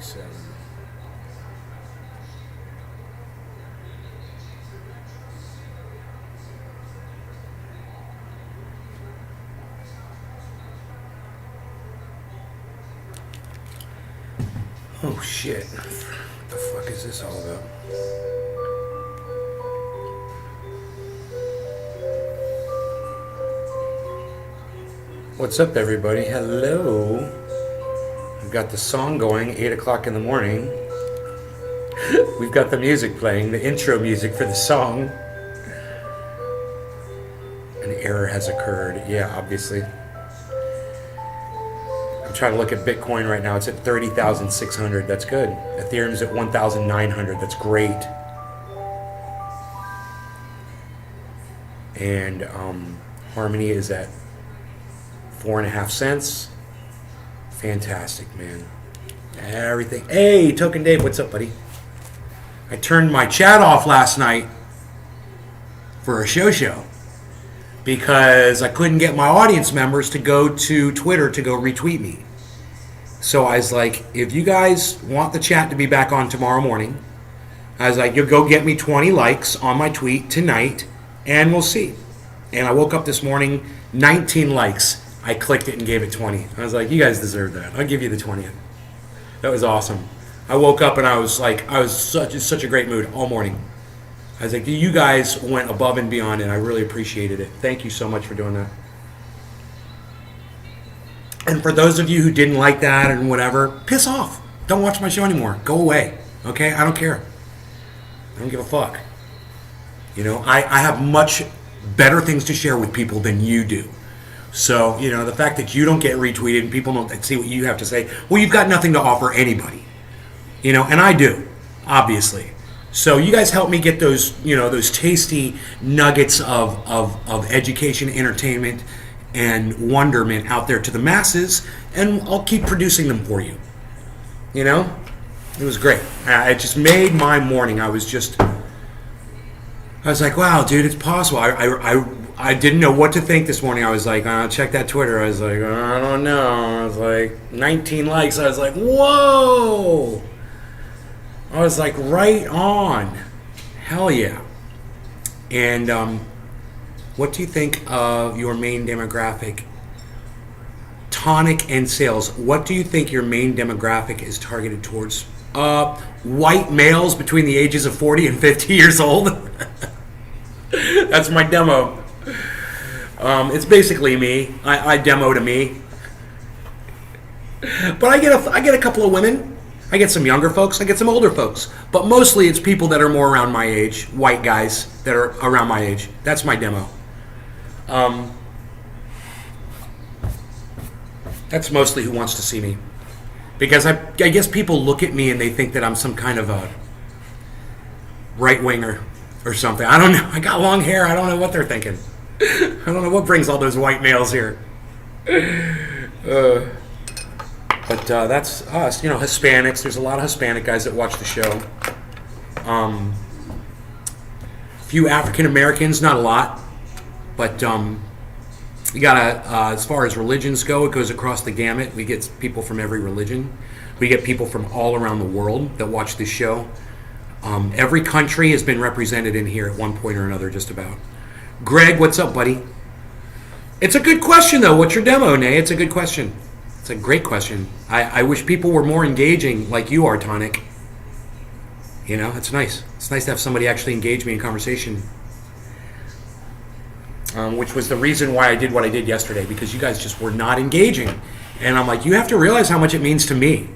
37. Oh shit. What the fuck is this all about? What's up, everybody? Hello. We've got the song going, 8 o'clock in the morning. We've got the music playing, the intro music for the song. An error has occurred. Yeah, obviously. I'm trying to look at Bitcoin right now. It's at 30,600. That's good. Ethereum's at 1,900. That's great. And Harmony is at 4.5 cents. Fantastic, man. Everything. Hey, Token Dave, what's up, buddy? I turned my chat off last night for a show because I couldn't get my audience members to go to Twitter to go retweet me. So I was like, if you guys want the chat to be back on tomorrow morning, I was like, you'll go get me 20 likes on my tweet tonight and we'll see. And I woke up this morning, 19 likes. I clicked it and gave it 20. I was like, you guys deserve that. I'll give you the 20th. That was awesome. I woke up and I was such a great mood all morning. I was like, you guys went above and beyond and I really appreciated it. Thank you so much for doing that. And for those of you who didn't like that and whatever, piss off. Don't watch my show anymore. Go away. Okay? I don't care. I don't give a fuck. You know, I have much better things to share with people than you do. So, you know, the fact that you don't get retweeted and people don't see what you have to say, well, you've got nothing to offer anybody. You know, and I do, obviously. So you guys help me get those, you know, those tasty nuggets of education, entertainment, and wonderment out there to the masses, and I'll keep producing them for you. You know? It was great. It just made my morning. I was like, wow, dude, it's possible. I didn't know what to think this morning. I was like, check that Twitter. I was like, I don't know. I was like, 19 likes. I was like, whoa. I was like, right on. Hell yeah. And what do you think of your main demographic? Tonic and sales. What do you think your main demographic is targeted towards? White males between the ages of 40 and 50 years old. That's my demo. It's basically me. I demo to me. But I get a couple of women. I get some younger folks. I get some older folks. But mostly it's people that are more around my age. White guys that are around my age. That's my demo. That's mostly who wants to see me. Because I guess people look at me and they think that I'm some kind of a right-winger or something. I don't know. I got long hair. I don't know what they're thinking. I don't know what brings all those white males here. But that's us. You know, Hispanics. There's a lot of Hispanic guys that watch the show. Few African Americans, not a lot. But you gotta, as far as religions go, it goes across the gamut. We get people from every religion. We get people from all around the world that watch this show. Every country has been represented in here at one point or another, just about. Greg, what's up, buddy? It's a good question, though. What's your demo, Nay? It's a good question. It's a great question. I wish people were more engaging like you are, Tonic. You know, it's nice. It's nice to have somebody actually engage me in conversation. Which was the reason why I did what I did yesterday, because you guys just were not engaging. And I'm like, you have to realize how much it means to me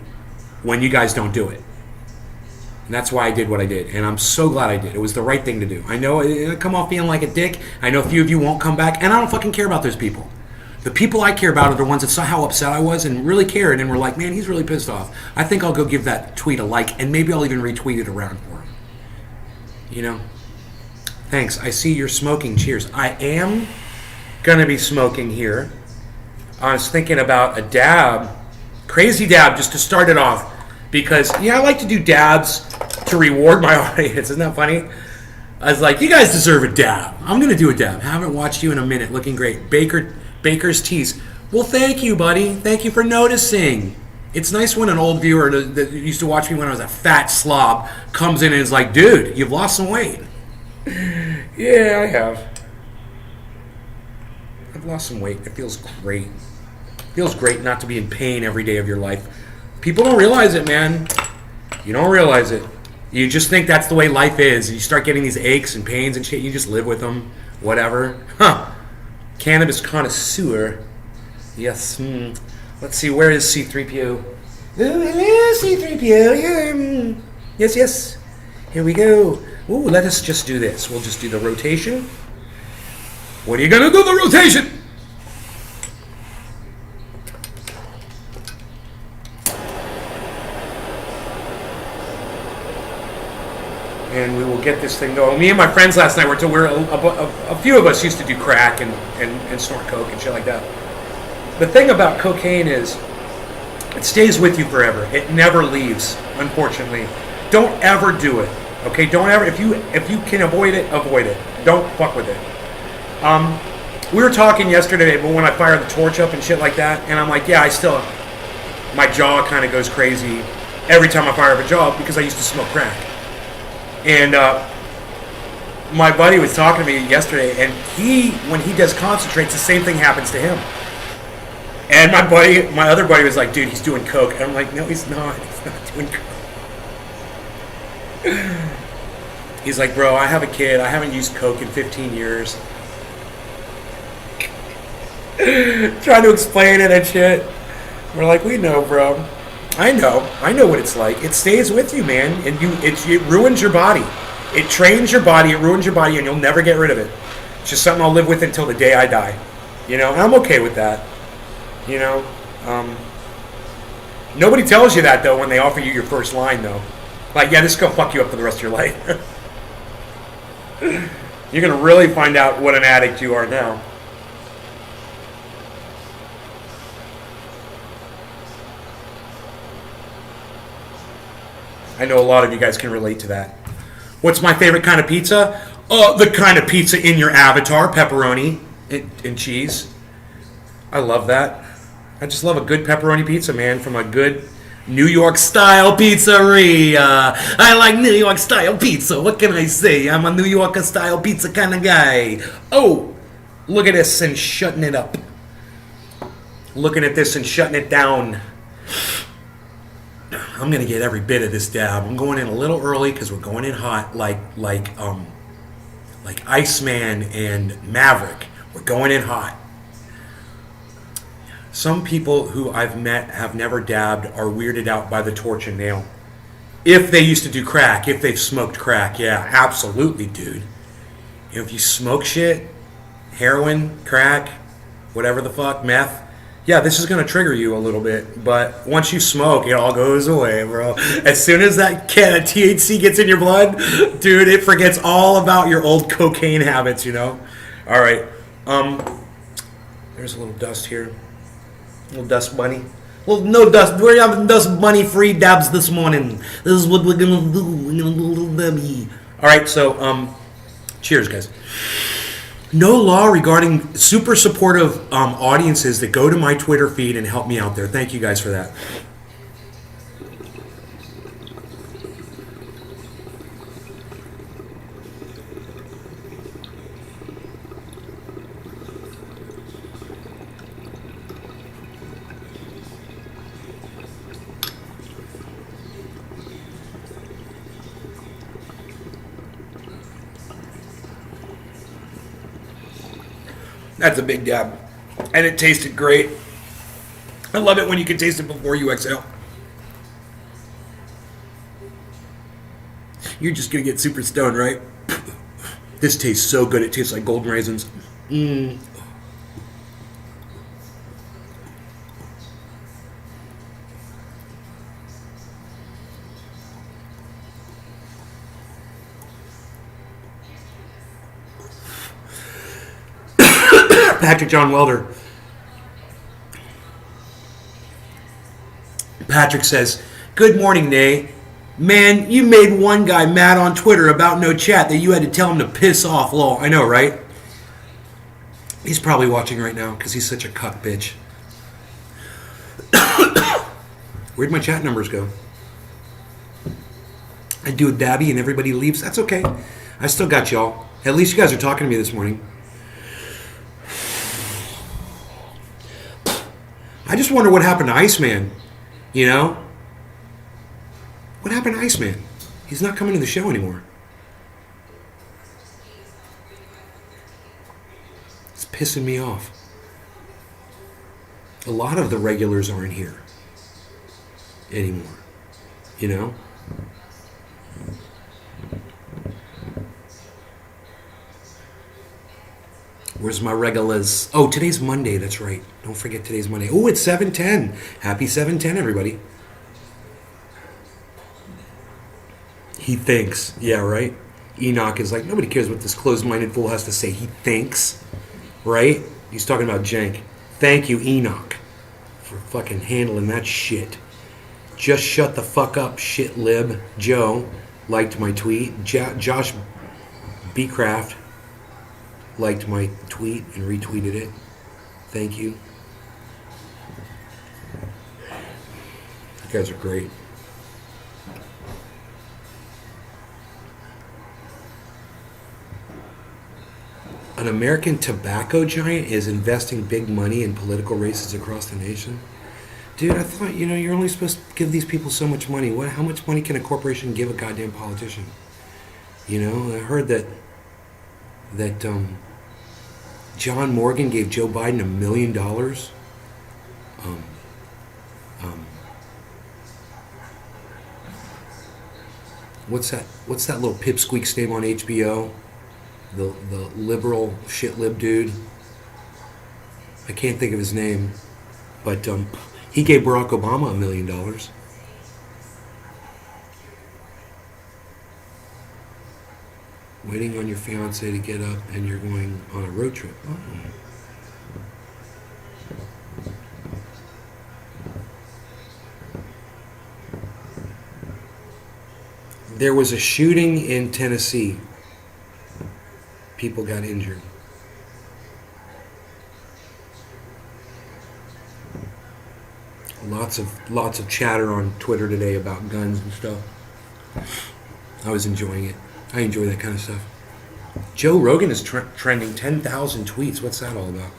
when you guys don't do it. And that's why I did what I did. And I'm so glad I did. It was the right thing to do. I know it'll come off being like a dick. I know a few of you won't come back. And I don't fucking care about those people. The people I care about are the ones that saw how upset I was and really cared and were like, man, he's really pissed off. I think I'll go give that tweet a like, and maybe I'll even retweet it around for him. You know? Thanks. I see you're smoking. Cheers. I am going to be smoking here. I was thinking about a dab. Crazy dab, just to start it off. Because, yeah, I like to do dabs to reward my audience. Isn't that funny? I was like, you guys deserve a dab. I'm going to do a dab. Haven't watched you in a minute. Looking great. Baker's Teas. Well, thank you, buddy. Thank you for noticing. It's nice when an old viewer that used to watch me when I was a fat slob comes in and is like, dude, you've lost some weight. Yeah, I have. I've lost some weight. It feels great. It feels great not to be in pain every day of your life. People don't realize it, man. You don't realize it. You just think that's the way life is. You start getting these aches and pains and shit. You just live with them. Whatever. Huh. Cannabis connoisseur. Yes. Let's see. Where is C3PO? Oh, hello, C3PO. Yeah. Yes, yes. Here we go. Ooh, let us just do this. We'll just do the rotation. What are you going to do the rotation? And we will get this thing going. Me and my friends last night a few of us used to do crack and snort coke and shit like that. The thing about cocaine is it stays with you forever. It never leaves, unfortunately. Don't ever do it. Okay, don't ever. If you can avoid it, avoid it. Don't fuck with it. We were talking yesterday, but when I fire the torch up and shit like that, and I'm like, yeah, my jaw kind of goes crazy every time I fire up a jaw because I used to smoke crack. And my buddy was talking to me yesterday, and when he does concentrates, the same thing happens to him. And my other buddy was like, dude, he's doing coke. And I'm like, no, he's not. He's not doing coke. He's like, bro, I have a kid. I haven't used coke in 15 years. Trying to explain it and shit. We're like, we know, bro. I know what it's like. It stays with you, man, and it ruins your body. It trains your body, it ruins your body, and you'll never get rid of it. It's just something I'll live with until the day I die. You know, and I'm okay with that. You know, nobody tells you that though when they offer you your first line though. Like, yeah, this is gonna fuck you up for the rest of your life. You're gonna really find out what an addict you are now. I know a lot of you guys can relate to that. What's my favorite kind of pizza? The kind of pizza in your avatar, pepperoni and cheese. I love that. I just love a good pepperoni pizza, man, from a good New York style pizzeria. I like New York style pizza. What can I say? I'm a New York style pizza kind of guy. Oh, look at this and shutting it up. Looking at this and shutting it down. I'm gonna get every bit of this dab. I'm going in a little early because we're going in hot, like Iceman and Maverick. We're going in hot. Some people who I've met have never dabbed are weirded out by the torch and nail. If they used to do crack, if they've smoked crack, yeah, absolutely, dude. You know, if you smoke shit, heroin, crack, whatever the fuck, meth, yeah, this is going to trigger you a little bit. But once you smoke, it all goes away, bro. As soon as that can of THC gets in your blood, dude, it forgets all about your old cocaine habits, you know? All right. There's a little dust here. A little dust bunny. Well, no dust. We're having dust bunny free dabs this morning. This is what we're going to do. We're going to do a little dabby. All right, so, cheers, guys. No law regarding super supportive audiences that go to my Twitter feed and help me out there. Thank you guys for that. That's a big dab. And it tasted great. I love it when you can taste it before you exhale. You're just going to get super stoned, right? This tastes so good. It tastes like golden raisins. Mmm. Patrick John Welder. Patrick says, good morning, Nay. Man, you made one guy mad on Twitter about no chat that you had to tell him to piss off, lol. I know, right? He's probably watching right now because he's such a cuck bitch. Where'd my chat numbers go? I do with Dabby and everybody leaves. That's okay. I still got y'all. At least you guys are talking to me this morning. I just wonder what happened to Iceman. You know? What happened to Iceman? He's not coming to the show anymore. It's pissing me off. A lot of the regulars aren't here anymore. You know? Where's my regulars? Oh, today's Monday. That's right. Don't forget today's Monday. Oh, it's 7:10. Happy 7:10, everybody. He thinks. Yeah, right? Enoch is like, nobody cares what this closed-minded fool has to say. He thinks. Right? He's talking about Jank. Thank you, Enoch, for fucking handling that shit. Just shut the fuck up, shit lib. Joe liked my tweet. Josh Bcraft liked my tweet and retweeted it. Thank you. You guys are great. An American tobacco giant is investing big money in political races across the nation. Dude, I thought, you're only supposed to give these people so much money. How much money can a corporation give a goddamn politician? I heard that John Morgan gave Joe Biden $1 million. What's that little pipsqueak's name on HBO? The liberal shit lib dude. I can't think of his name, but he gave Barack Obama $1 million. Waiting on your fiance to get up and you're going on a road trip. Oh. There was a shooting in Tennessee. People got injured. Lots of chatter on Twitter today about guns and stuff. I was enjoying it. I enjoy that kind of stuff. Joe Rogan is trending 10,000 tweets. What's that all about?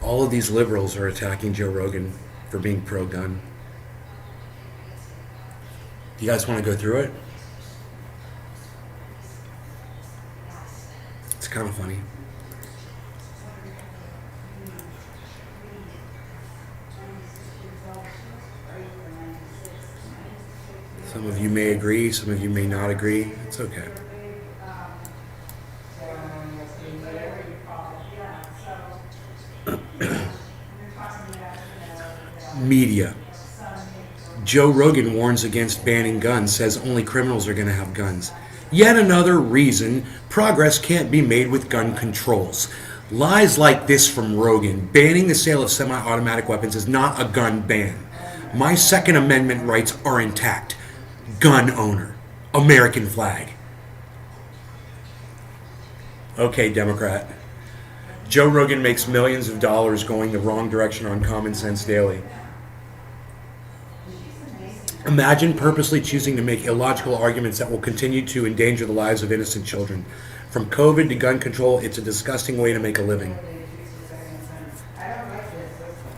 All of these liberals are attacking Joe Rogan for being pro-gun. You guys want to go through it? It's kind of funny. Some of you may agree, some of you may not agree. It's okay. Media. Joe Rogan warns against banning guns, says only criminals are going to have guns. Yet another reason progress can't be made with gun controls. Lies like this from Rogan. Banning the sale of semi-automatic weapons is not a gun ban. My Second Amendment rights are intact. Gun owner. American flag. Okay, Democrat. Joe Rogan makes millions of dollars going the wrong direction on Common Sense Daily. Imagine purposely choosing to make illogical arguments that will continue to endanger the lives of innocent children. From COVID to gun control, it's a disgusting way to make a living.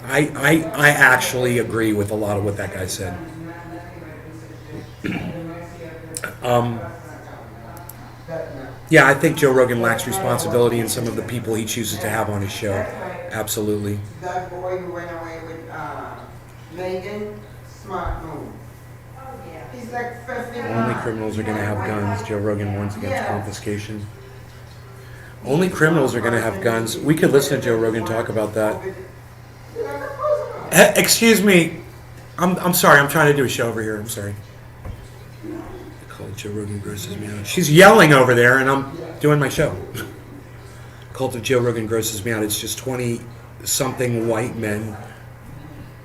I actually agree with a lot of what that guy said. Yeah, I think Joe Rogan lacks responsibility in some of the people he chooses to have on his show. Absolutely. That boy who went away with Megan, smart move. He's like 50. Only criminals are going to have guns. Joe Rogan warns against confiscation. Only criminals are going to have guns. We could listen to Joe Rogan talk about that. Excuse me. I'm sorry. I'm trying to do a show over here. I'm sorry. Cult of Joe Rogan grosses me out. She's yelling over there, and I'm doing my show. Cult of Joe Rogan grosses me out. It's just 20-something white men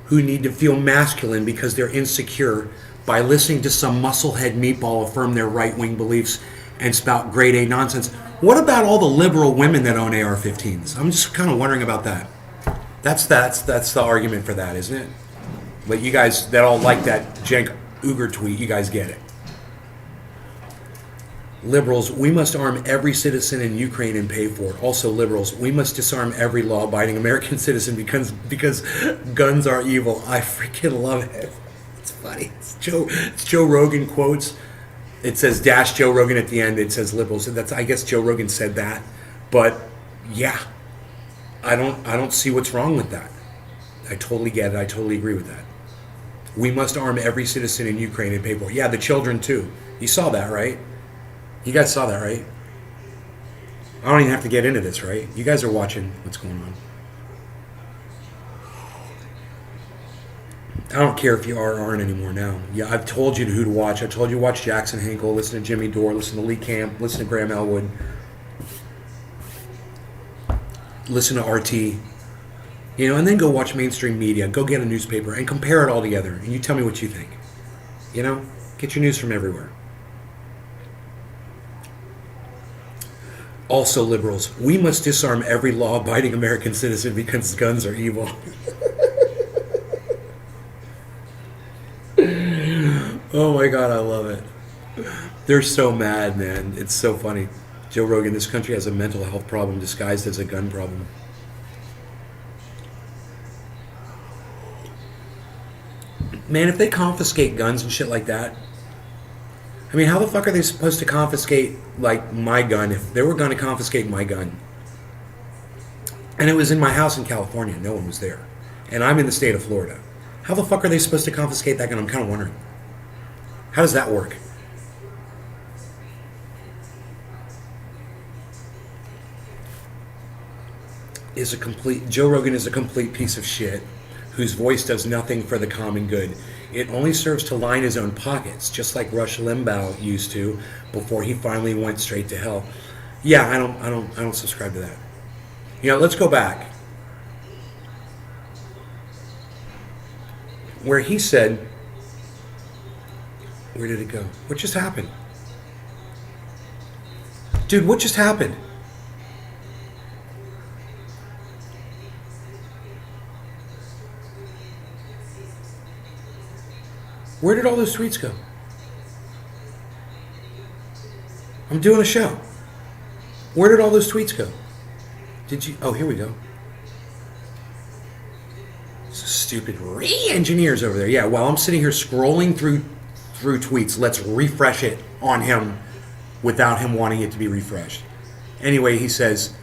who need to feel masculine because they're insecure by listening to some musclehead meatball affirm their right-wing beliefs and spout grade A nonsense. What about all the liberal women that own AR-15s? I'm just kind of wondering about that. That's the argument for that, isn't it? But you guys that all like that Cenk Uygur tweet, you guys get it. Liberals, we must arm every citizen in Ukraine and pay for it. Also, liberals, we must disarm every law-abiding American citizen because guns are evil. I freaking love it. It's funny. It's Joe Rogan quotes. It says dash Joe Rogan at the end. It says liberals. I guess Joe Rogan said that. But yeah, I don't see what's wrong with that. I totally get it. I totally agree with that. We must arm every citizen in Ukraine and pay for it. Yeah, the children too. You saw that, right? You guys saw that, right? I don't even have to get into this, right? You guys are watching what's going on. I don't care if you are or aren't anymore now. Yeah, I've told you who to watch. I told you to watch Jackson Hinkle, listen to Jimmy Dore, listen to Lee Camp, listen to Graham Elwood, listen to RT, and then go watch mainstream media, go get a newspaper and compare it all together, and you tell me what you think. Get your news from everywhere. Also, liberals, we must disarm every law-abiding American citizen because guns are evil. Oh my God, I love it. They're so mad, man. It's so funny. Joe Rogan, this country has a mental health problem disguised as a gun problem. Man, if they confiscate guns and shit like that, I mean, how the fuck are they supposed to confiscate, like, my gun if they were going to confiscate my gun? And it was in my house in California. No one was there. And I'm in the state of Florida. How the fuck are they supposed to confiscate that gun? I'm kind of wondering. How does that work? Joe Rogan is a complete piece of shit whose voice does nothing for the common good. It only serves to line his own pockets, just like Rush Limbaugh used to before he finally went straight to hell. Yeah, I don't subscribe to that. Let's go back. Where he said, where did it go? What just happened? Dude, what just happened? Where did all those tweets go? I'm doing a show. Where did all those tweets go? Oh, here we go. Stupid re-engineers over there. Yeah, while I'm sitting here scrolling through tweets, let's refresh it on him without him wanting it to be refreshed. Anyway, he says,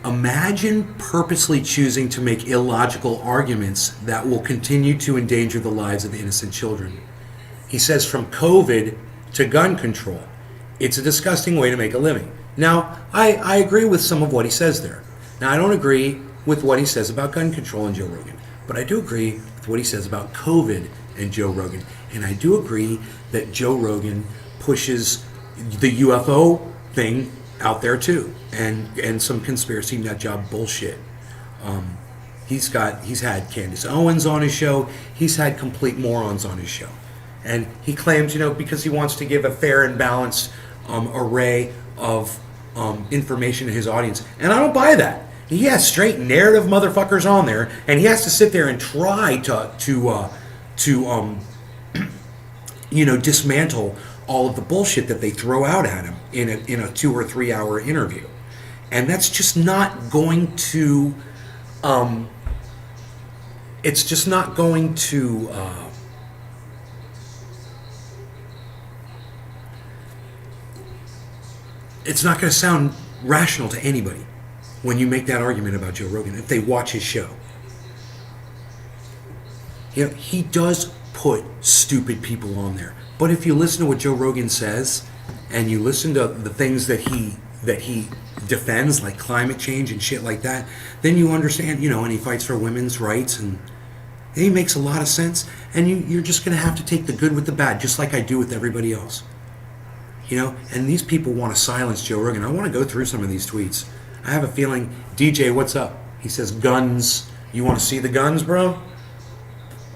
imagine purposely choosing to make illogical arguments that will continue to endanger the lives of innocent children. He says from COVID to gun control, it's a disgusting way to make a living. Now, I agree with some of what he says there. Now, I don't agree with what he says about gun control and Joe Rogan, but I do agree with what he says about COVID and Joe Rogan. And I do agree that Joe Rogan pushes the UFO thing out there too, and some conspiracy nut job bullshit. He's had Candace Owens on his show. He's had complete morons on his show, and he claims, because he wants to give a fair and balanced array of information to his audience, and I don't buy that. He has straight narrative motherfuckers on there, and he has to sit there and try to dismantle all of the bullshit that they throw out at him in a 2 or 3 hour interview. And that's just not going to it's just not going to it's not going to sound rational to anybody when you make that argument about Joe Rogan if they watch his show. He does put stupid people on there. But if you listen to what Joe Rogan says, and you listen to the things that he defends, like climate change and shit like that, then you understand, and he fights for women's rights, and He makes a lot of sense, and you're just going to have to take the good with the bad, just like I do with everybody else. You know, and these people want to silence Joe Rogan. I want to go through some of these tweets. I have a feeling, DJ, what's up? He says, guns. You want to see the guns, bro?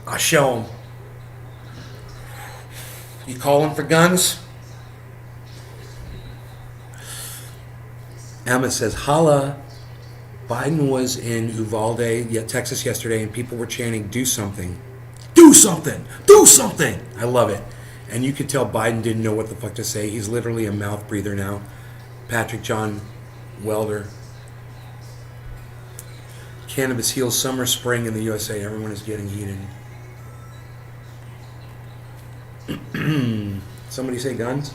I'll show them. You calling for guns? Emma says, holla. Biden was in Uvalde, Texas yesterday, and people were chanting, do something. Do something! Do something! I love it. And you could tell Biden didn't know what the fuck to say. He's literally a mouth breather now. Patrick John Welder. Cannabis heals summer, spring in the USA. Everyone is getting heated. Somebody say guns?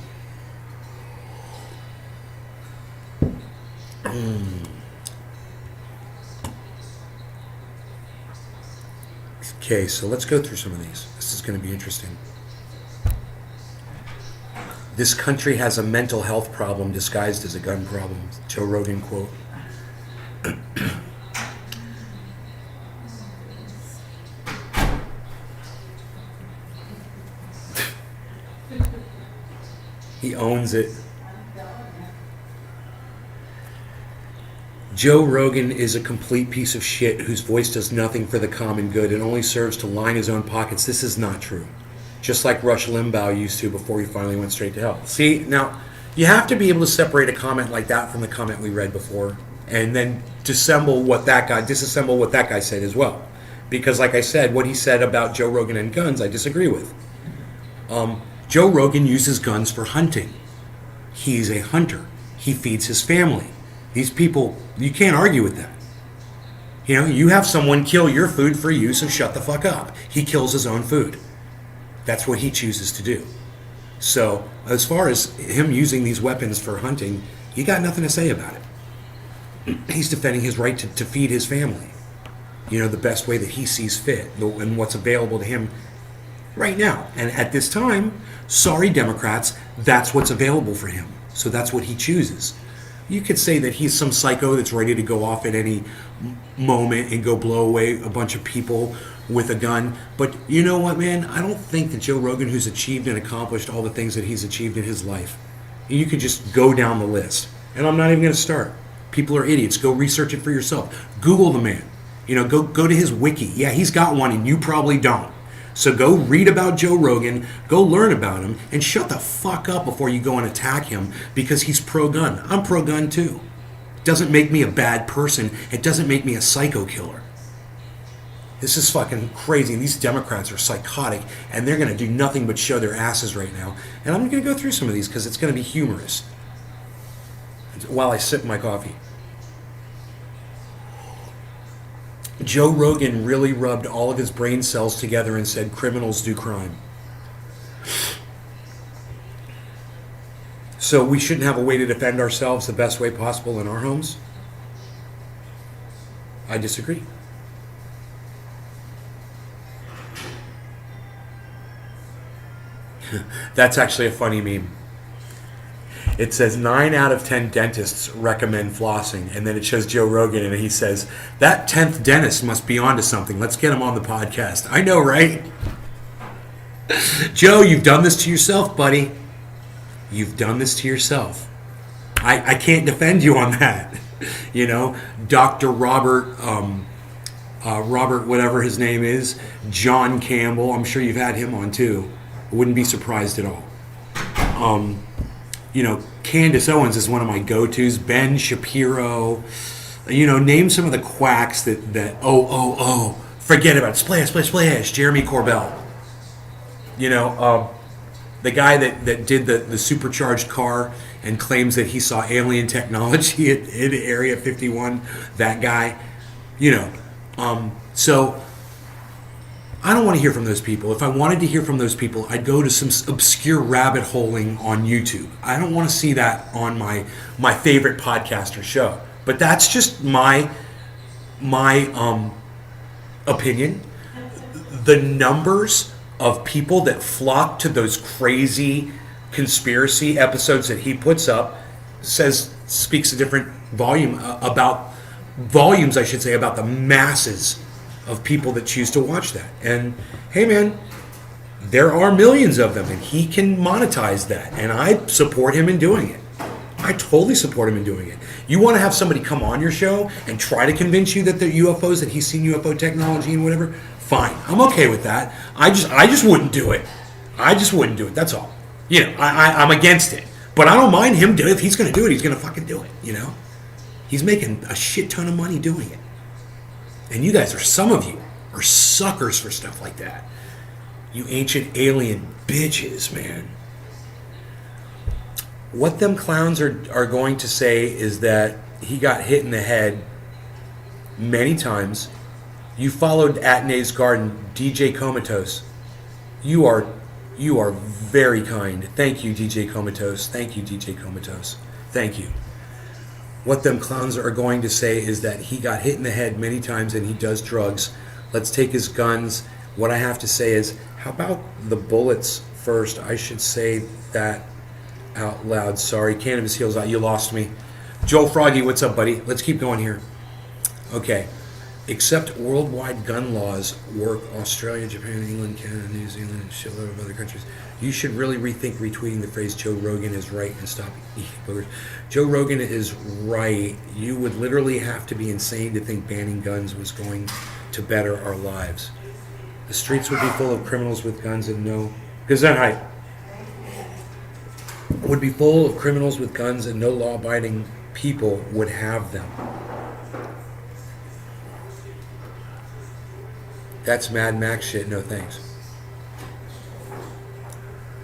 Okay, so let's go through some of these. This is going to be interesting. This country has a mental health problem disguised as a gun problem. Joe Rogan quote. He owns it. Joe Rogan is a complete piece of shit whose voice does nothing for the common good and only serves to line his own pockets. This is not true. Just like Rush Limbaugh used to before he finally went straight to hell. See, now, you have to be able to separate a comment like that from the comment we read before and then disassemble what that guy said as well. Because like I said, what he said about Joe Rogan and guns, I disagree with. Joe Rogan uses guns for hunting. He's a hunter. He feeds his family. These people, you can't argue with them. You know, you have someone kill your food for you, so shut the fuck up. He kills his own food. That's what he chooses to do. So, as far as him using these weapons for hunting, you got nothing to say about it. He's defending his right to feed his family. You know, the best way that he sees fit and what's available to him right now. And at this time, sorry Democrats, that's what's available for him. So that's what he chooses. You could say that he's some psycho that's ready to go off at any moment and go blow away a bunch of people with a gun. But you know what, man? I don't think that Joe Rogan, who's achieved and accomplished all the things that he's achieved in his life, you could just go down the list. And I'm not even going to start. People are idiots. Go research it for yourself. Google the man. You know, go to his wiki. Yeah, he's got one and you probably don't. So go read about Joe Rogan, go learn about him, and shut the fuck up before you go and attack him because he's pro-gun. I'm pro-gun too. It doesn't make me a bad person. It doesn't make me a psycho killer. This is fucking crazy. These Democrats are psychotic, and they're going to do nothing but show their asses right now. And I'm going to go through some of these because it's going to be humorous while I sip my coffee. Joe Rogan really rubbed all of his brain cells together and said criminals do crime. So we shouldn't have a way to defend ourselves the best way possible in our homes? I disagree. That's actually a funny meme. It says 9 out of 10 dentists recommend flossing, and then it shows Joe Rogan, and he says, that 10th dentist must be onto something. Let's get him on the podcast. I know, right? Joe, you've done this to yourself, buddy. You've done this to yourself. I can't defend you on that. You know, Dr. Robert, whatever his name is, John Campbell, I'm sure you've had him on too. I wouldn't be surprised at all. You know, Candace Owens is one of my go-tos. Ben Shapiro. You know, name some of the quacks that forget about it. Splash. Jeremy Corbell. You know, the guy that did the supercharged car and claims that he saw alien technology at Area 51. That guy. You know, so I don't want to hear from those people. If I wanted to hear from those people, I'd go to some obscure rabbit holing on YouTube. I don't want to see that on my favorite podcaster show. But that's just my opinion. The numbers of people that flock to those crazy conspiracy episodes that he puts up speaks a different volumes, I should say, about the masses of people that choose to watch that. And hey, man, there are millions of them, and he can monetize that. And I support him in doing it. I totally support him in doing it. You want to have somebody come on your show and try to convince you that they're UFOs, that he's seen UFO technology and whatever? Fine, I'm okay with that. I just wouldn't do it. I just wouldn't do it. That's all. You know, I'm against it, but I don't mind him doing it. If he's going to do it, he's going to fucking do it. You know, he's making a shit ton of money doing it. And you guys some of you are suckers for stuff like that. You ancient alien bitches, man. What them clowns are going to say is that he got hit in the head many times. You followed Atnay's Garden, DJ Comatose. You are very kind. Thank you, DJ Comatose. Thank you, DJ Comatose. Thank you. What them clowns are going to say is that he got hit in the head many times and he does drugs. Let's take his guns. What I have to say is, how about the bullets first? I should say that out loud. Sorry, Cannabis Heals Out. You lost me. Joe Froggy, what's up, buddy? Let's keep going here. Okay. Except worldwide gun laws work Australia, Japan, England, Canada, New Zealand, and a shitload of other countries. You should really rethink retweeting the phrase Joe Rogan is right and stop eating boogers. Joe Rogan is right. You would literally have to be insane to think banning guns was going to better our lives. The streets would be full of criminals with guns and no... Gesundheit. Would be full of criminals with guns and no law-abiding people would have them. That's Mad Max shit, no thanks.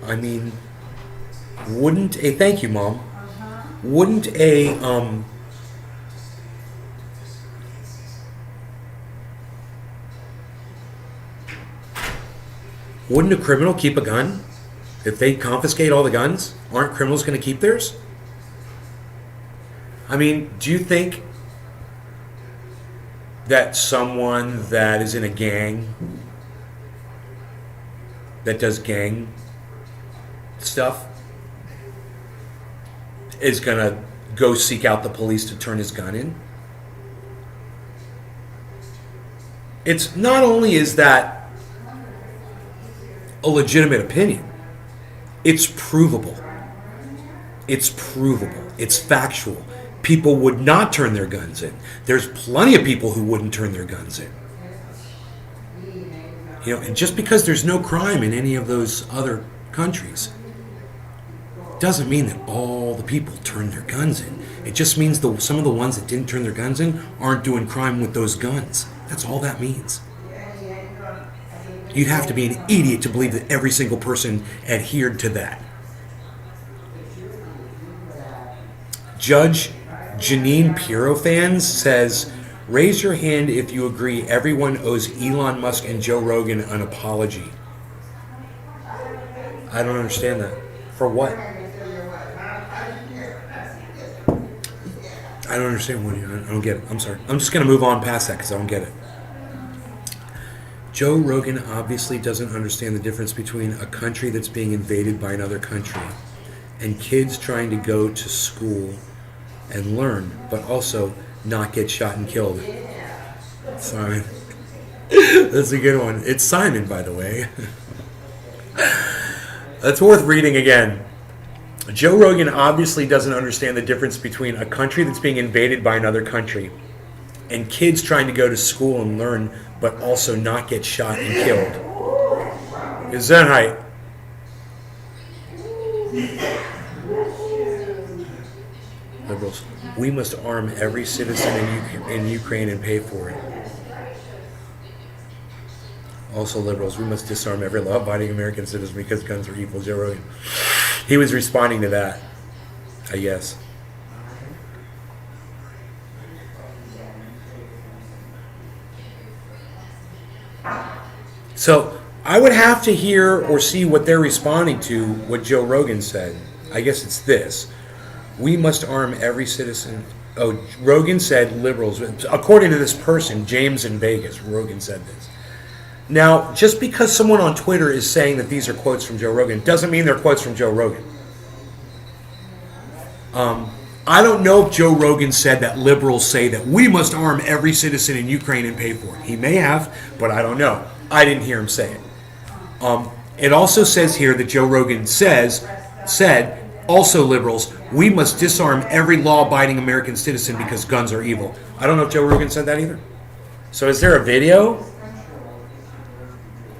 I mean, wouldn't a... Thank you, Mom. Wouldn't a... Wouldn't a criminal keep a gun? If they confiscate all the guns, aren't criminals going to keep theirs? I mean, do you think that someone that is in a gang, that does gang stuff, is going to go seek out the police to turn his gun in? It's not only is that a legitimate opinion, it's provable. It's provable. It's factual. People would not turn their guns in. There's plenty of people who wouldn't turn their guns in. You know, and just because there's no crime in any of those other countries doesn't mean that all the people turn their guns in. It just means some of the ones that didn't turn their guns in aren't doing crime with those guns. That's all that means. You'd have to be an idiot to believe that every single person adhered to that. Judge Janine Pirofans says, raise your hand if you agree everyone owes Elon Musk and Joe Rogan an apology. I don't understand that. For what? I don't understand what I don't get it. I'm sorry. I'm just going to move on past that because I don't get it. Joe Rogan obviously doesn't understand the difference between a country that's being invaded by another country and kids trying to go to school and learn, but also not get shot and killed. Simon. That's a good one. It's Simon, by the way. That's worth reading again. Joe Rogan obviously doesn't understand the difference between a country that's being invaded by another country and kids trying to go to school and learn, but also not get shot and killed. Gesundheit. Liberals. We must arm every citizen in Ukraine and pay for it. Also liberals. We must disarm every law-abiding American citizen because guns are evil. Joe Rogan. He was responding to that, I guess. So I would have to hear or see what they're responding to, what Joe Rogan said. I guess it's this. We must arm every citizen. Oh, Rogan said liberals. According to this person, James in Vegas, Rogan said this. Now, just because someone on Twitter is saying that these are quotes from Joe Rogan doesn't mean they're quotes from Joe Rogan. I don't know if Joe Rogan said that liberals say that we must arm every citizen in Ukraine and pay for it. He may have, but I don't know. I didn't hear him say it. It also says here that Joe Rogan said, also liberals, we must disarm every law-abiding American citizen because guns are evil. I don't know if Joe Rogan said that either. So is there a video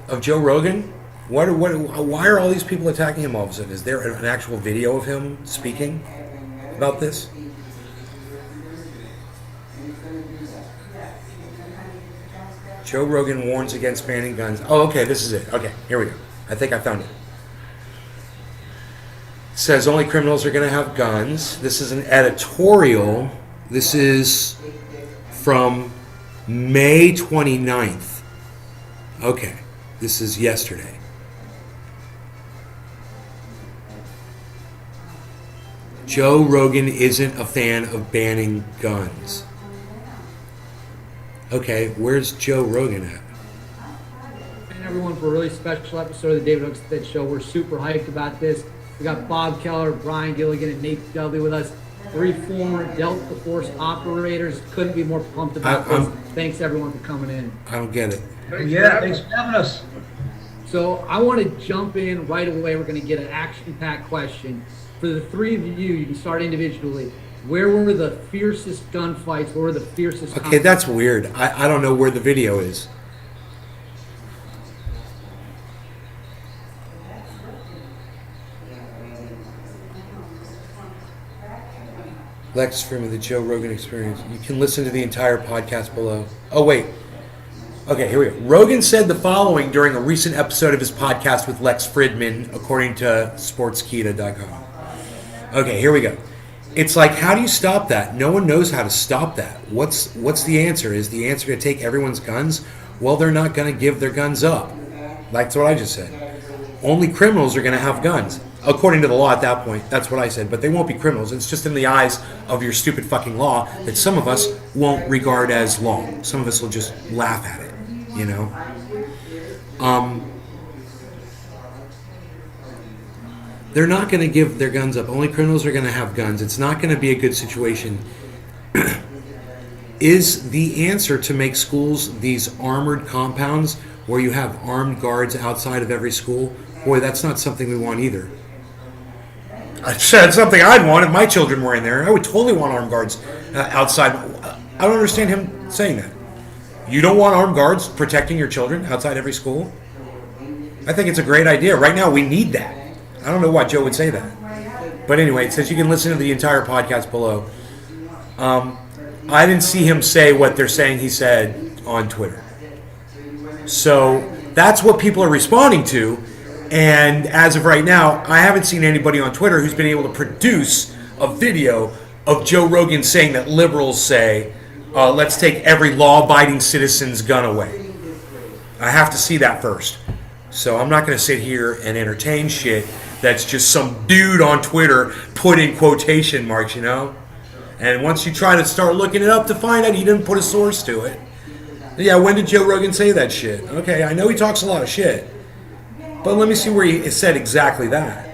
of Joe Rogan? Why are all these people attacking him all of a sudden? Is there an actual video of him speaking about this? Joe Rogan warns against banning guns. Oh, okay, this is it. Okay, here we go. I think I found it. It says only criminals are going to have guns. This is an editorial. This is from May 29th. Okay, this is yesterday. Joe Rogan isn't a fan of banning guns. Okay, where's Joe Rogan at? And everyone for a really special episode of the David Hookstead Show. We're super hyped about this. We got Bob Keller, Brian Gilligan, and Nate Dudley with us. 3 former Delta Force operators. Couldn't be more pumped about this. Thanks everyone for coming in. I don't get it. Yeah, thanks for having us. So I want to jump in right away. We're going to get an action-packed question. For the 3 of you, you can start individually. Where were the fiercest gunfights? Where were the fiercest? Okay, that's weird. I don't know where the video is. Lex Frim of the Joe Rogan Experience. You can listen to the entire podcast below. Oh, wait. Okay, here we go. Rogan said the following during a recent episode of his podcast with Lex Fridman, according to Sportskeeda.com. Okay, here we go. It's like, how do you stop that? No one knows how to stop that. What's the answer? Is the answer to take everyone's guns? Well, they're not going to give their guns up. That's what I just said. Only criminals are going to have guns. According to the law at that point, that's what I said. But they won't be criminals. It's just in the eyes of your stupid fucking law that some of us won't regard as law. Some of us will just laugh at it, you know? They're not going to give their guns up. Only criminals are going to have guns. It's not going to be a good situation. Is the answer to make schools these armored compounds where you have armed guards outside of every school? Boy, that's not something we want either. I said something I'd want if my children were in there. I would totally want armed guards outside. I don't understand him saying that. You don't want armed guards protecting your children outside every school? I think it's a great idea. Right now, we need that. I don't know why Joe would say that. But anyway, it says you can listen to the entire podcast below. I didn't see him say what they're saying he said on Twitter. So that's what people are responding to. And as of right now, I haven't seen anybody on Twitter who's been able to produce a video of Joe Rogan saying that liberals say, let's take every law-abiding citizen's gun away. I have to see that first. So I'm not going to sit here and entertain shit that's just some dude on Twitter put in quotation marks, you know? And once you try to start looking it up to find out he didn't put a source to it. Yeah, when did Joe Rogan say that shit? Okay, I know he talks a lot of shit. But let me see where he said exactly that.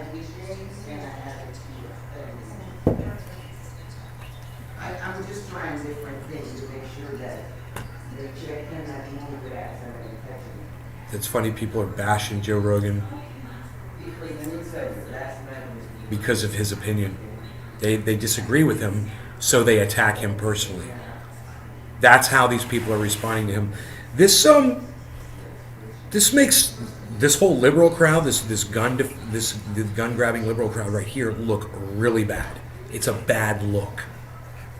I'm just trying different things to make sure that they check in at the moment that somebody texted me. It's funny people are bashing Joe Rogan because of his opinion. They disagree with him, so they attack him personally. That's how these people are responding to him. This makes this whole liberal crowd, this gun grabbing liberal crowd right here look really bad. It's a bad look.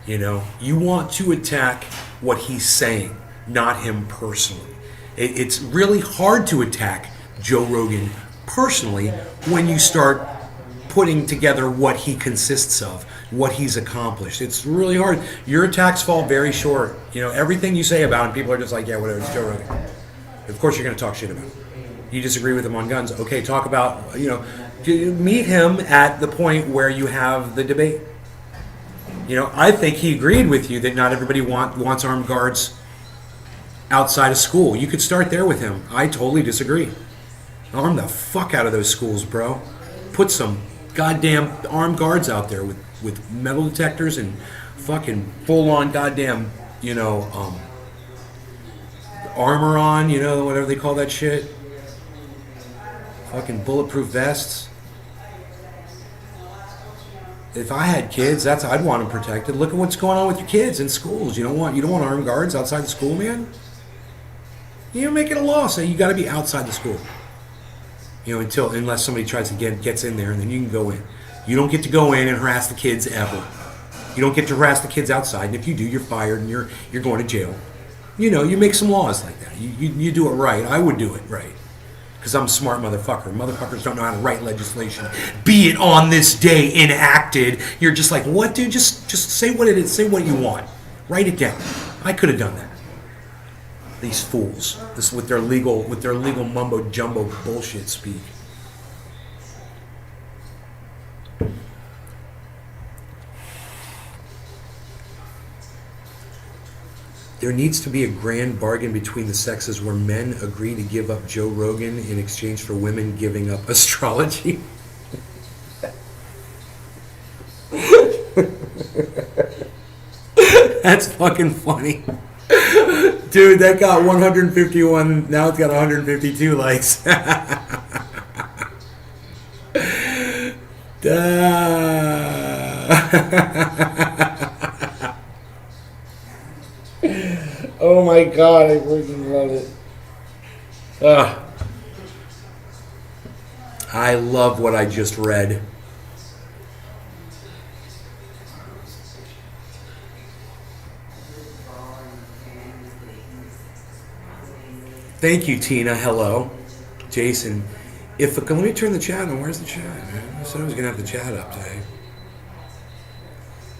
You know, you want to attack what he's saying, not him personally. It's really hard to attack Joe Rogan personally when you start putting together what he consists of, what he's accomplished. It's really hard. Your attacks fall very short. You know, everything you say about him, people are just like, yeah, whatever, it's Joe Rogan. Of course you're going to talk shit about him. You disagree with him on guns. Okay, talk about, you know, meet him at the point where you have the debate. You know, I think he agreed with you that not everybody wants armed guards outside of school. You could start there with him. I totally disagree. Arm the fuck out of those schools, bro. Put some goddamn armed guards out there with metal detectors and fucking full-on goddamn, armor on, whatever they call that shit. Fucking bulletproof vests. If I had kids, I'd want them protected. Look at what's going on with your kids in schools. You don't want armed guards outside the school, man. Make it a law. Say you got to be outside the school. Unless somebody tries to gets in there, and then you can go in. You don't get to go in and harass the kids ever. You don't get to harass the kids outside, and if you do, you're fired and you're going to jail. You make some laws like that. You do it right. I would do it right. Because I'm a smart motherfucker. Motherfuckers don't know how to write legislation. Be it on this day enacted. You're just like, what, dude? Just say what it is. Say what you want. Write it down. I could have done that. These fools. This with their legal mumbo jumbo bullshit speak. There needs to be a grand bargain between the sexes where men agree to give up Joe Rogan in exchange for women giving up astrology. That's fucking funny. Dude, that got 151, now it's got 152 likes. Oh my god, I freaking love it. I love what I just read. Thank you, Tina. Hello. Jason. Let me turn the chat on. Where's the chat, man? I said I was going to have the chat up today.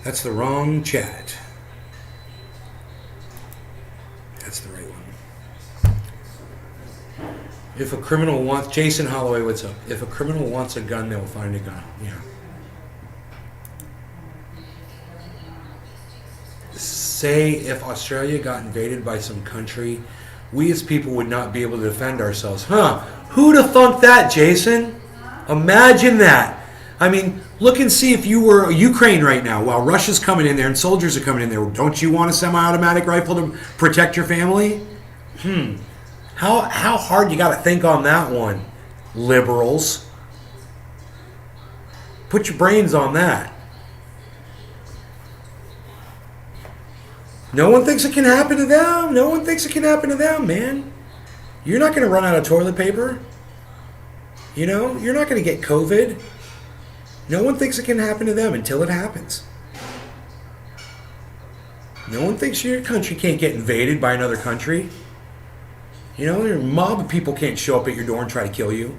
That's the wrong chat. That's the right one. If a criminal wants... Jason Holloway, what's up? If a criminal wants a gun, they'll find a gun. Yeah. Say if Australia got invaded by some country, we as people would not be able to defend ourselves. Huh? Who'd have thunk that, Jason? Imagine that. I mean, look and see if you were Ukraine right now while Russia's coming in there and soldiers are coming in there. Don't you want a semi-automatic rifle to protect your family? How hard you got to think on that one, liberals? Put your brains on that. No one thinks it can happen to them. No one thinks it can happen to them, man. You're not going to run out of toilet paper. You're not going to get COVID. No one thinks it can happen to them until it happens. No one thinks your country can't get invaded by another country. A mob of people can't show up at your door and try to kill you.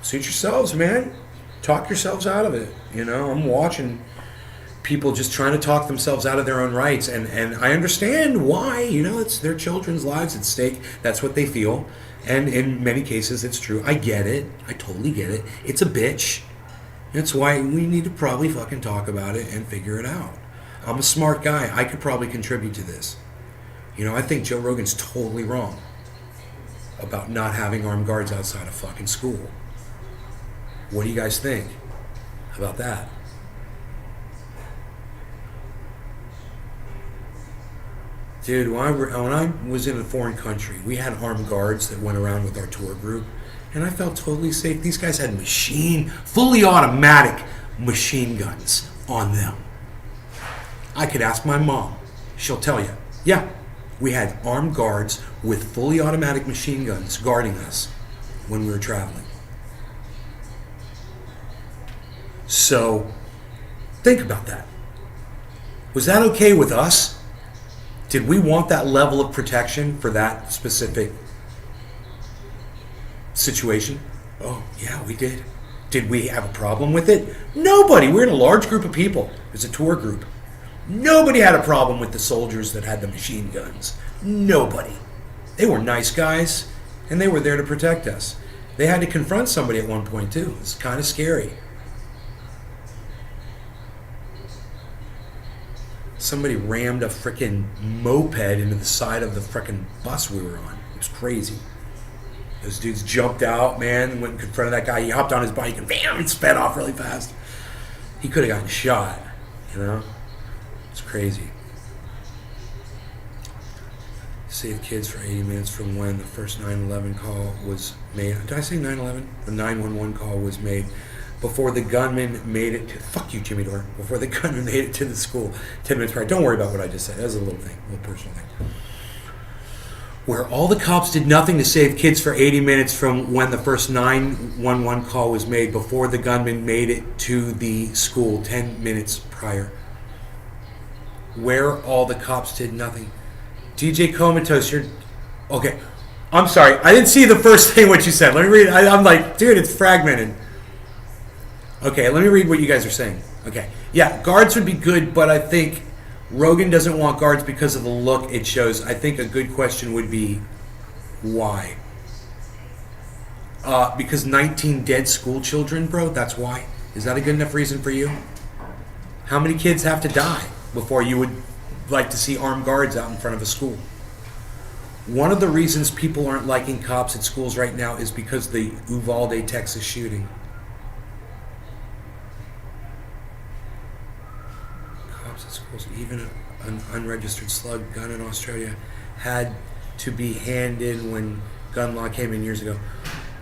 Suit yourselves, man. Talk yourselves out of it. I'm watching people just trying to talk themselves out of their own rights, and I understand why. It's their children's lives at stake. That's what they feel, and in many cases it's true. I get it. I totally get it. It's a bitch. That's why we need to probably fucking talk about it and figure it out. I'm a smart guy. I could probably contribute to this. I think Joe Rogan's totally wrong about not having armed guards outside of fucking school. What do you guys think about that? Dude, when I was in a foreign country, we had armed guards that went around with our tour group, and I felt totally safe. These guys had fully automatic machine guns on them. I could ask my mom. She'll tell you. Yeah, we had armed guards with fully automatic machine guns guarding us when we were traveling. So, think about that. Was that okay with us? Did we want that level of protection for that specific situation? Oh, yeah, we did. Did we have a problem with it? Nobody. We're in a large group of people. It's a tour group. Nobody had a problem with the soldiers that had the machine guns. Nobody. They were nice guys, and they were there to protect us. They had to confront somebody at one point, too. It's kind of scary. Somebody rammed a frickin' moped into the side of the frickin' bus we were on. It was crazy. Those dudes jumped out, man, went in front of that guy. He hopped on his bike and bam, and sped off really fast. He could have gotten shot, you know? It's crazy. Save kids for 80 minutes from when the first 911 call was made. Did I say 911? The 911 call was made before the gunman made it to... Fuck you, Jimmy Dore. Before the gunman made it to the school 10 minutes prior. Don't worry about what I just said. That was a little thing, a little personal thing. Where all the cops did nothing to save kids for 80 minutes from when the first 911 call was made before the gunman made it to the school 10 minutes prior. Where all the cops did nothing. DJ Comatose, you're... Okay. I'm sorry. I didn't see the first thing what you said. Let me read. I'm like, dude, it's fragmented. Okay, let me read what you guys are saying. Okay. Yeah, guards would be good, but I think Rogan doesn't want guards because of the look it shows. I think a good question would be, why? Because 19 dead school children, bro? That's why? Is that a good enough reason for you? How many kids have to die before you would like to see armed guards out in front of a school? One of the reasons people aren't liking cops at schools right now is because of the Uvalde, Texas shooting. Cops at schools, even an unregistered slug gun in Australia had to be handed when gun law came in years ago.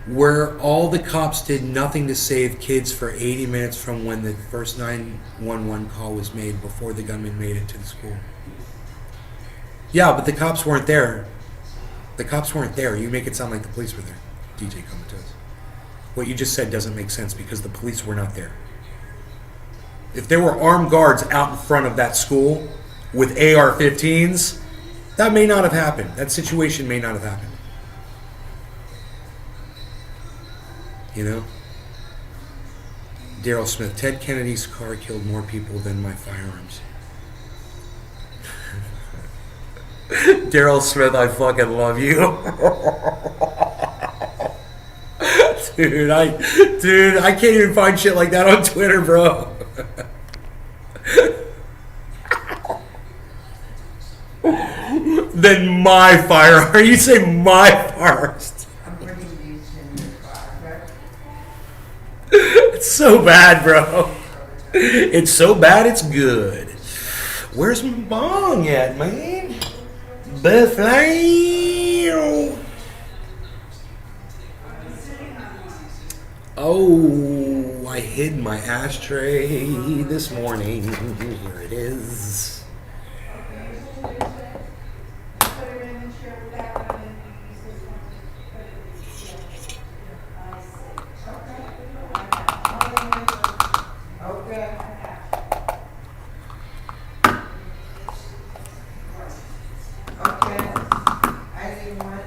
Where all the cops did nothing to save kids for 80 minutes from when the first 911 call was made before the gunman made it to the school. Yeah, but the cops weren't there. The cops weren't there. You make it sound like the police were there, DJ Comatose. What you just said doesn't make sense because the police were not there. If there were armed guards out in front of that school with AR-15s, that may not have happened. That situation may not have happened. You know? Daryl Smith, Ted Kennedy's car killed more people than my firearms. Daryl Smith, I fucking love you. Dude, I can't even find shit like that on Twitter, bro. Then my firearm. You say my firearms. I'm bringing you to the car, It's so bad, bro. It's so bad, it's good. Where's my bong at, man? Buffalo. Oh, I hid my ashtray this morning. Here it is. Okay. Okay. I didn't want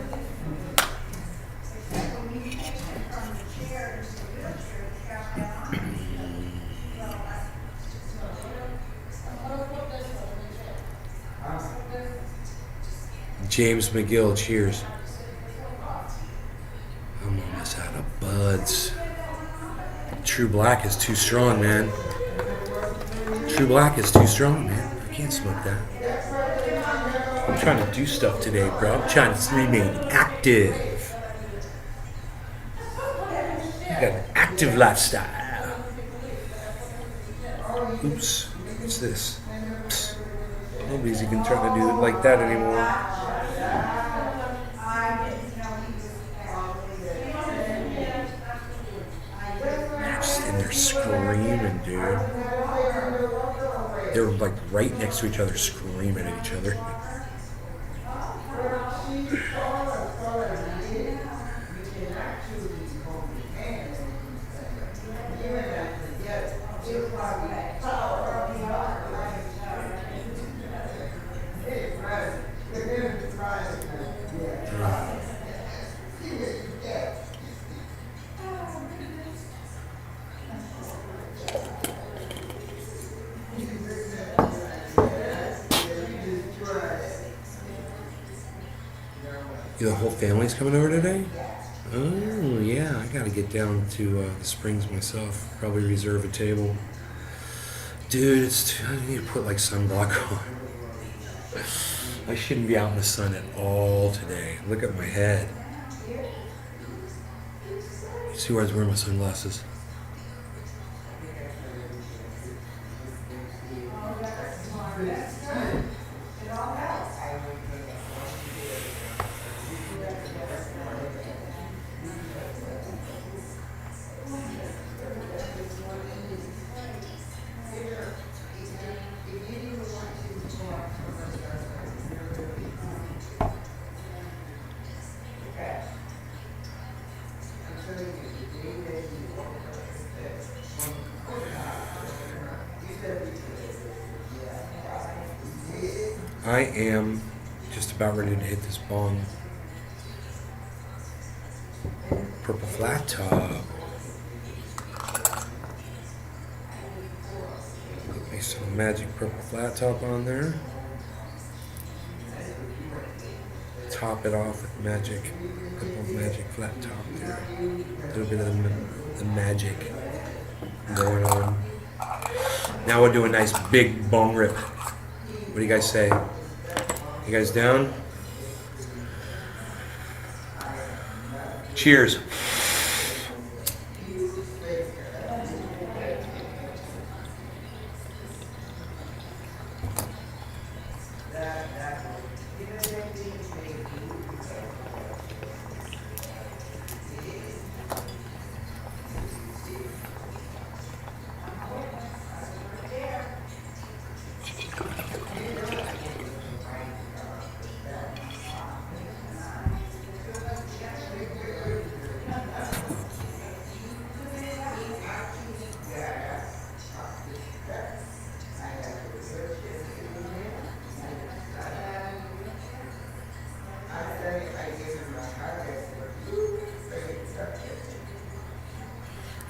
James McGill, cheers. I'm almost out of buds. True Black is too strong, man. True Black is too strong, man. I can't smoke that. I'm trying to do stuff today, bro. I'm trying to remain active. I got an active lifestyle. Oops. What's this? Psst. Nobody's even trying to do it like that anymore. And they're screaming, dude. They're like right next to each other, screaming at each other. The whole family's coming over today? Oh, yeah. I gotta get down to the Springs myself. Probably reserve a table. Dude, I need to put like sunblock on. I shouldn't be out in the sun at all today. Look at my head. See where I was wearing my sunglasses. I am just about ready to hit this bong. Purple flat top. Put me some magic purple flat top on there. Top it off with magic, purple magic flat top there. A little bit of the magic going on. Now we'll do a nice big bong rip. What do you guys say? You guys down? Cheers.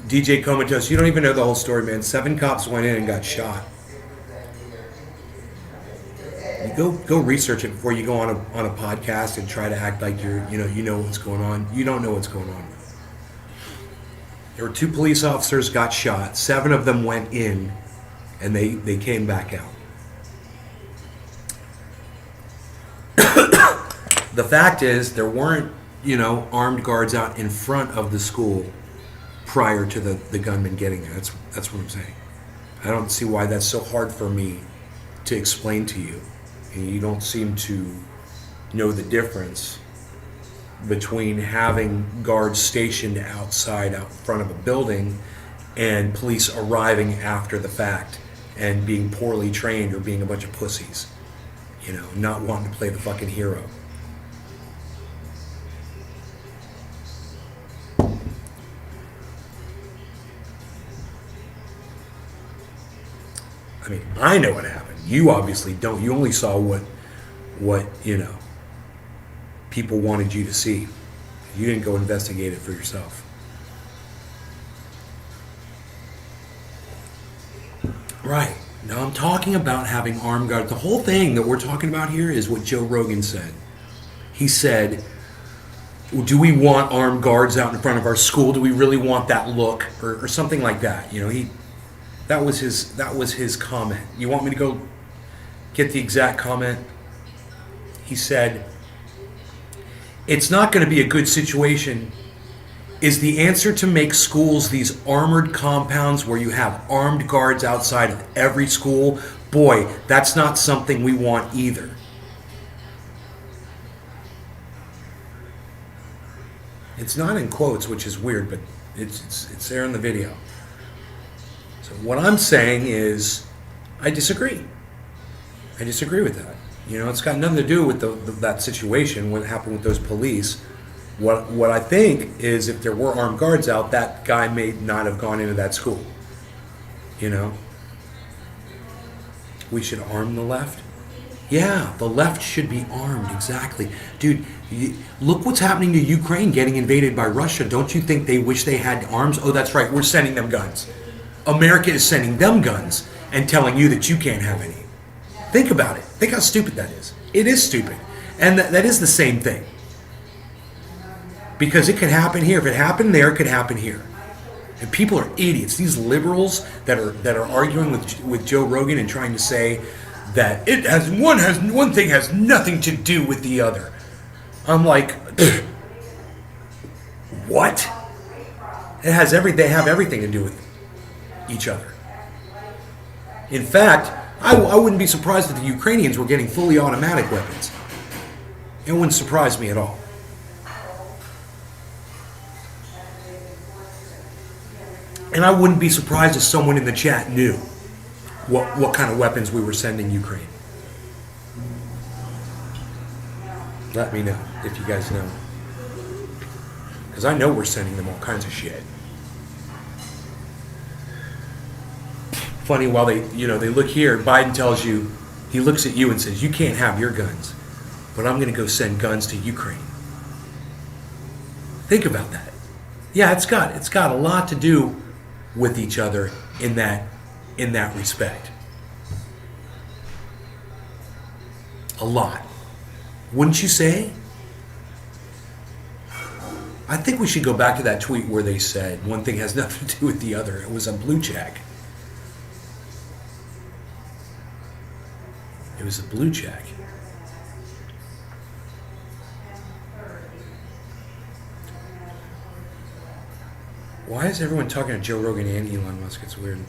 DJ Comatose, you don't even know the whole story, man. 7 cops went in and got shot. You go research it before you go on a podcast and try to act like you know what's going on. You don't know what's going on. There were 2 police officers got shot. 7 of them went in, and they came back out. The fact is, there weren't armed guards out in front of the school prior to the gunman getting there. That's what I'm saying. I don't see why that's so hard for me to explain to you. And you don't seem to know the difference between having guards stationed outside, out in front of a building, and police arriving after the fact and being poorly trained or being a bunch of pussies. Not wanting to play the fucking hero. I mean, I know what happened. You obviously don't. You only saw what people wanted you to see. You didn't go investigate it for yourself. Right. Now I'm talking about having armed guards. The whole thing that we're talking about here is what Joe Rogan said. He said, do we want armed guards out in front of our school? Do we really want that look? Or something like that. That was his comment. You want me to go get the exact comment? He said, it's not going to be a good situation. Is the answer to make schools these armored compounds where you have armed guards outside of every school? Boy, that's not something we want either. It's not in quotes, which is weird, but it's there in the video. So what I'm saying is, I disagree. I disagree with that. It's got nothing to do with that situation, what happened with those police. What I think is, if there were armed guards out, that guy may not have gone into that school. We should arm the left. Yeah, the left should be armed, exactly. Dude, look what's happening to Ukraine getting invaded by Russia. Don't you think they wish they had arms? Oh, that's right, we're sending them guns. America is sending them guns and telling you that you can't have any. Think about it. Think how stupid that is. It is stupid. And that is the same thing. Because it could happen here. If it happened there, it could happen here. And people are idiots. These liberals that are arguing with Joe Rogan and trying to say that one thing has nothing to do with the other. I'm like, what? They have everything to do with each other. In fact, I wouldn't be surprised if the Ukrainians were getting fully automatic weapons. It wouldn't surprise me at all. And I wouldn't be surprised if someone in the chat knew what kind of weapons we were sending Ukraine. Let me know if you guys know. Because I know we're sending them all kinds of shit. Funny, while they look here, Biden tells you, he looks at you and says, you can't have your guns, but I'm going to go send guns to Ukraine. Think about that. Yeah, it's got a lot to do with each other in that respect. A lot. Wouldn't you say? I think we should go back to that tweet where they said one thing has nothing to do with the other. It was a blue check. It was a blue check. Why is everyone talking to Joe Rogan and Elon Musk? It's weird.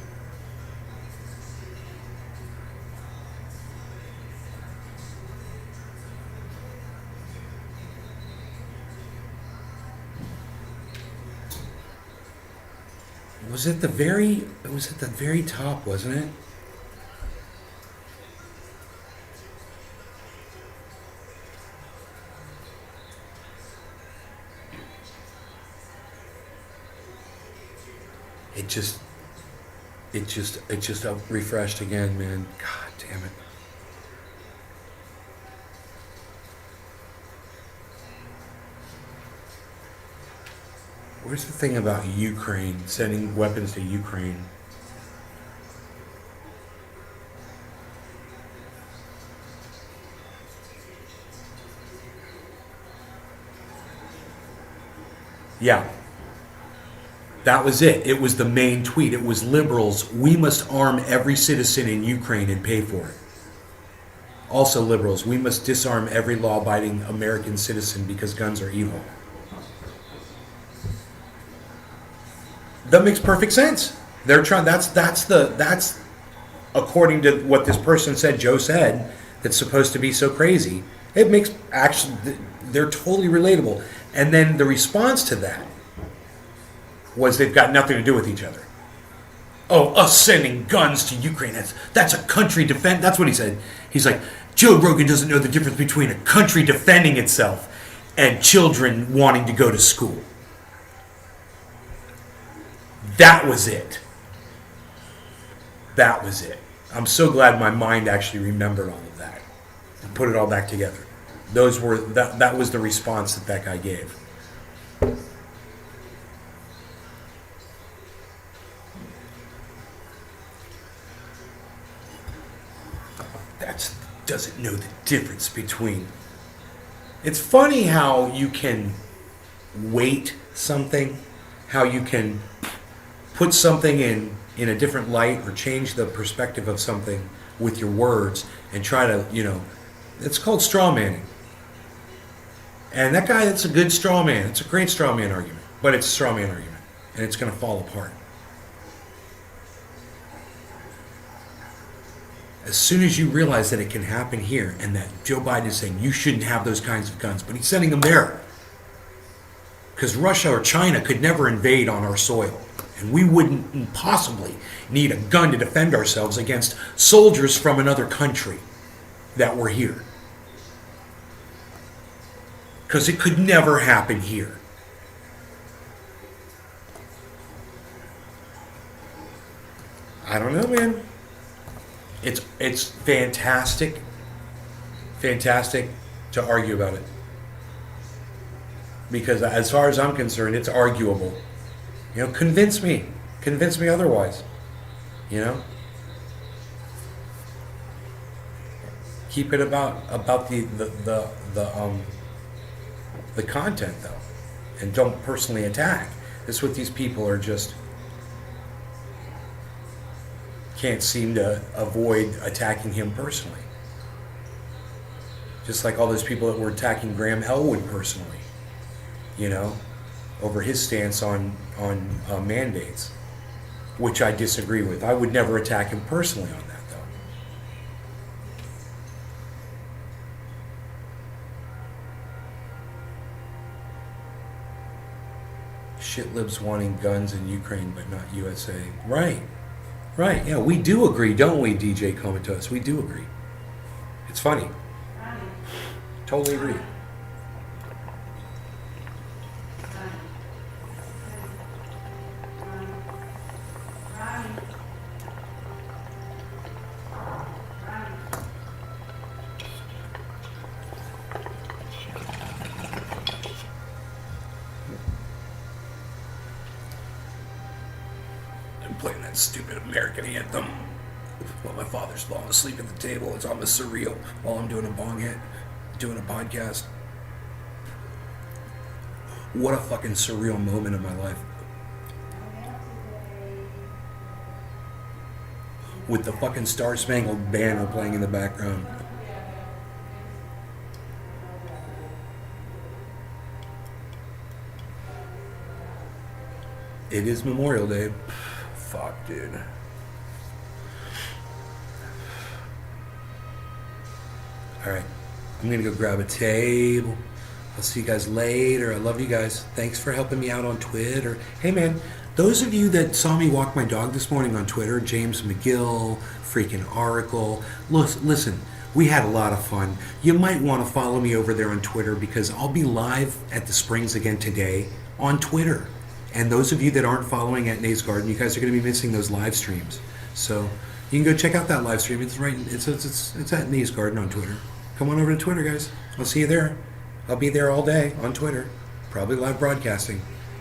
It was at the very top, wasn't it? It just refreshed again, man. God damn it. Where's the thing about Ukraine, sending weapons to Ukraine? Yeah. That was it. It was the main tweet. It was liberals. We must arm every citizen in Ukraine and pay for it. Also liberals. We must disarm every law-abiding American citizen because guns are evil. That makes perfect sense. They're trying. That's according to what this person said. Joe said that's supposed to be so crazy. It makes actually they're totally relatable. And then the response to that was they've got nothing to do with each other. Oh, us sending guns to Ukraine, that's a country defend. That's what he said. He's like, Joe Rogan doesn't know the difference between a country defending itself and children wanting to go to school. That was it. That was it. I'm so glad my mind actually remembered all of that and put it all back together. That was the response that guy gave. Doesn't know the difference between. It's funny how you can weight something, how you can put something in a different light or change the perspective of something with your words and try to, it's called straw manning. And that guy, that's a good straw man. It's a great straw man argument, but it's a straw man argument and it's going to fall apart. As soon as you realize that it can happen here and that Joe Biden is saying you shouldn't have those kinds of guns, but he's sending them there. Because Russia or China could never invade on our soil. And we wouldn't possibly need a gun to defend ourselves against soldiers from another country that were here. Because it could never happen here. I don't know, man. It's fantastic to argue about it. Because as far as I'm concerned, it's arguable. Convince me otherwise. Keep it about the content though, and don't personally attack. That's what these people are just can't seem to avoid attacking him personally. Just like all those people that were attacking Graham Elwood personally. over his stance on mandates, which I disagree with. I would never attack him personally on that, though. Shit libs wanting guns in Ukraine, but not USA. Right. Right. Yeah, we do agree, don't we, DJ Comatose? We do agree. It's funny. Totally agree. I'm playing that stupid American anthem while my father's falling asleep at the table. It's almost surreal while I'm doing a bong hit, doing a podcast. What a fucking surreal moment in my life. With the fucking Star Spangled Banner playing in the background. It is Memorial Day. Fuck, dude. Alright. I'm gonna go grab a table. I'll see you guys later. I love you guys. Thanks for helping me out on Twitter. Hey man, those of you that saw me walk my dog this morning on Twitter, James McGill, freaking Oracle, listen, we had a lot of fun. You might want to follow me over there on Twitter because I'll be live at the Springs again today on Twitter. And those of you that aren't following at Nays Garden, you guys are going to be missing those live streams. So you can go check out that live stream. It's right. It's at Nays Garden on Twitter. Come on over to Twitter, guys. I'll see you there. I'll be there all day on Twitter, probably live broadcasting.